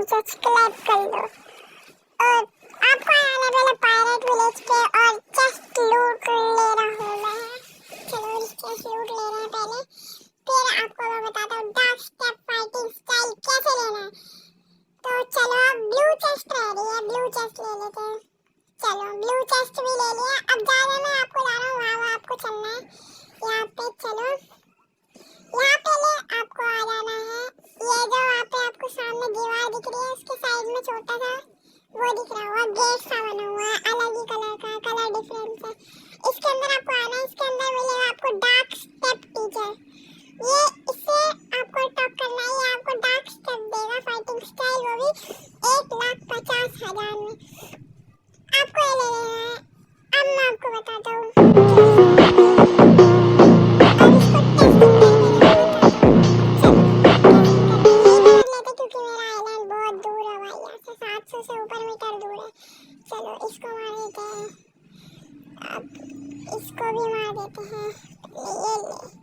Subscribe कर लो। और आपको आने वाले पायरेट विलेज के और चेस्ट लूट ले रहा हूँ मैं। चलो चेस्ट लूट ले रहे हैं पहले, फिर आपको मैं बताता हूँ डार्क स्टेप फाइटिंग स्टाइल कैसे लेना है। तो चलो अब ब्लू चेस्ट रेडी है, ब्लू चेस्ट ले लेते हैं। चलो ब्लू चेस्ट भी ले लिया। अब जहाँ मैं आपको ला रहा हूँ वहाँ आपको चलना है। यहाँ पे चलो, यहाँ पहले आपको आ जाना है। ये जो वहाँ पे आपको सामने दीवार दिख रही है उसके साइड में छोटा सा वो दिख रहा होगा, गेट सा बना हुआ है, अलग ही कलर का, कलर डिफरेंस है। इसके अंदर आपको आना है। इसके अंदर मिलेगा आपको डार्क स्टेप टीचर। ये इससे आपको टॉप करना है। ये आपको डार्क स्टेप देगा फाइटिंग स्टाइल, वो भी 1,50,000 में। आपको ये ले लेना है। अब मैं आपको बताता हूँ अब इसको टेस्टिंग करके मैं बताता हूँ आपको। चलो टेस्टिंग करके यहीं पे कर लेते क्योंकि मेरा आइलैंड बहुत दूर है भाई, यहाँ से 700 से ऊपर मीटर दूर है। चलो इसको मार देते हैं। अब इसको भी मार देते हैं। ये ले